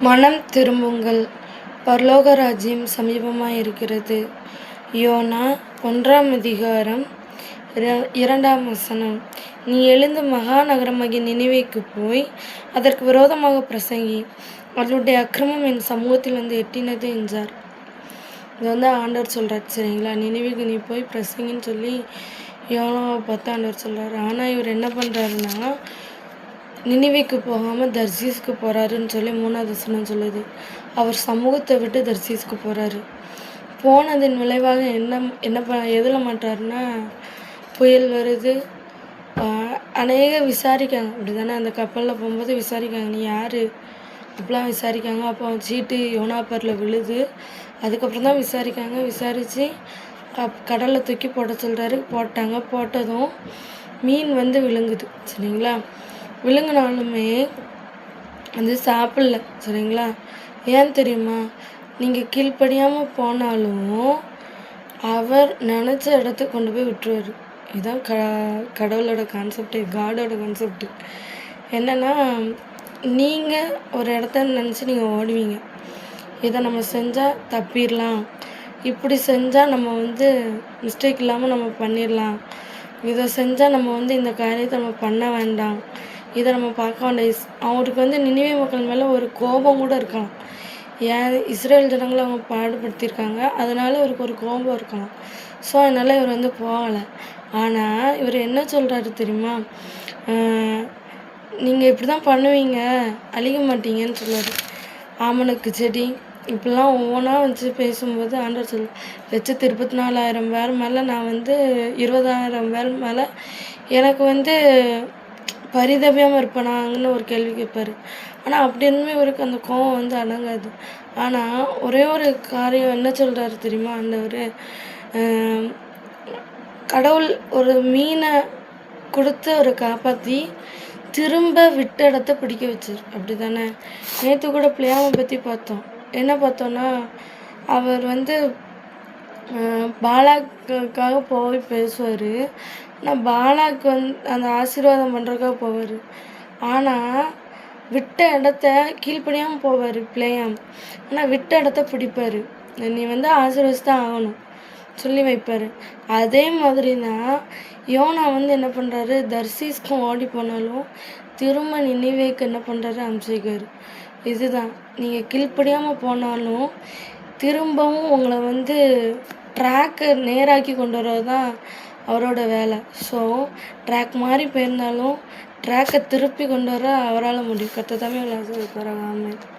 மனம் திரும்புங்கள், பரலோக ராஜ்யம் சமீபமாயிருக்கிறது. யோனா 1 2 நீ எழுந்து மகா நகரமாகிய நினிவேக்குப் போய் அதற்கு விரோதமாக பிரசங்கி, அவளுடைய அக்கிரமம் என் சமூகத்தில் எட்டினது என்றார். இது ஆண்டவர் சொல்கிறார். சரிங்களா? நினிவேக்கு நீ போய் பிரசங்கின்னு சொல்லி யோனாவை பார்த்து ஆண்டவர் சொல்கிறார். ஆனால் இவர் என்ன பண்ணுறாருன்னா, நினிவேக்கு போகாமல் தர்சீஸ்க்கு போகிறாருன்னு சொல்லி 3வது வசனம் சொல்லுது. அவர் சமூகத்தை விட்டு தர்சீஸ்க்கு போகிறாரு. போனதின் விளைவாக எதில் மாட்டாருன்னா, புயல் வருது. அநேக விசாரிக்காங்க. அப்படி தானே? அந்த கப்பலில் போகும்போது விசாரிக்காங்க, நீ யார் அப்படிலாம் விசாரிக்காங்க. அப்போ சீட்டு யோனா பேரில் விழுது. அதுக்கப்புறம் தான் விசாரிக்காங்க. விசாரித்து கடலில் தூக்கி போட சொல்கிறாரு. போட்டாங்க. போட்டதும் மீன் விழுங்குது. சரிங்களா? விழுங்கினாலுமே சாப்பிடல. சரிங்களா? ஏன் தெரியுமா? நீங்கள் கீழ்ப்படியாமல் போனாலும் அவர் நினச்ச இடத்துக்கு கொண்டு போய் விட்டுருவார். இதுதான் கடவுளோட கான்செப்டு, காடோட கான்செப்டு. என்னென்னா, நீங்கள் ஒரு இடத்த நினச்சி நீங்கள் ஓடுவீங்க. இதை நம்ம செஞ்சால் தப்பிடலாம், இப்படி செஞ்சால் நம்ம மிஸ்டேக் இல்லாமல் நம்ம பண்ணிடலாம், இதை செஞ்சால் நம்ம இந்த காரியத்தை நம்ம பண்ண வேண்டாம், இதை நம்ம பார்க்க வேண்டாம். அவருக்கு நினிவே மக்கள் மேலே ஒரு கோபம் கூட இருக்கலாம். ஏன் இஸ்ரேல் ஜனங்களை அவங்க பாடுபடுத்தியிருக்காங்க, அதனால் இவருக்கு ஒரு கோபம் இருக்கலாம். ஸோ அதனால் இவர் போகலை. ஆனால் இவர் என்ன சொல்கிறாரு தெரியுமா? நீங்கள் இப்படி தான் பண்ணுவீங்க, அழிக்க மாட்டீங்கன்னு சொல்கிறாரு. ஆமணக்கு செடி இப்படிலாம் ஒவ்வொன்றா வச்சு பேசும்போது ஆண்டவர் சொல்ல, 124,000 பேர் மேலே நான் 20,000 பேர் மேலே எனக்கு பரிதபியாமல் இருப்பேனாங்கன்னு ஒரு கேள்வி கேட்பார். ஆனால் அப்படி இருந்துமே இவருக்கு அந்த கோவம் அடங்காது. ஆனால் ஒரே ஒரு காரியம் என்ன சொல்கிறாரு தெரியுமா? ஆண்டவர், கடவுள் ஒரு மீனை கொடுத்து அவரை காப்பாற்றி திரும்ப விட்ட இடத்த பிடிக்க வச்சார். அப்படி தானே? நேற்று கூட பிள்ளையாமை பற்றி பார்த்தோம். என்ன பார்த்தோன்னா, அவர் பாலாக்காக போய் பேசுவார். ஆனால் பாலாக்கு அந்த ஆசீர்வாதம் பண்ணுறதுக்காக போவார். ஆனால் விட்ட இடத்த கீழ்ப்படியாமல் போவார் பிள்ளையாம். ஆனால் விட்ட இடத்த பிடிப்பார். நீ ஆசீர்வதிச்சு தான் ஆகணும் சொல்லி வைப்பார். அதே மாதிரி தான் யோனா என்ன பண்ணுறாரு, தர்சீஸ்க்கும் ஓடி போனாலும் திரும்ப நினிவேக்கு என்ன பண்ணுறாரு, அனுப்பிச்சிருக்காரு. இதுதான், நீங்கள் கீழ்ப்படியாமல் போனாலும் திரும்பவும் உங்களை ட்ராக்கை நேராக்கி கொண்டு வர்றது தான் அவரோட வேலை. ஸோ ட்ராக் மாதிரி போயிருந்தாலும் ட்ராக்கை திருப்பி கொண்டு வர அவரால் முடியும். கர்த்தர் தாமே ஆசீர்வதிப்பாராக. ஆமென்.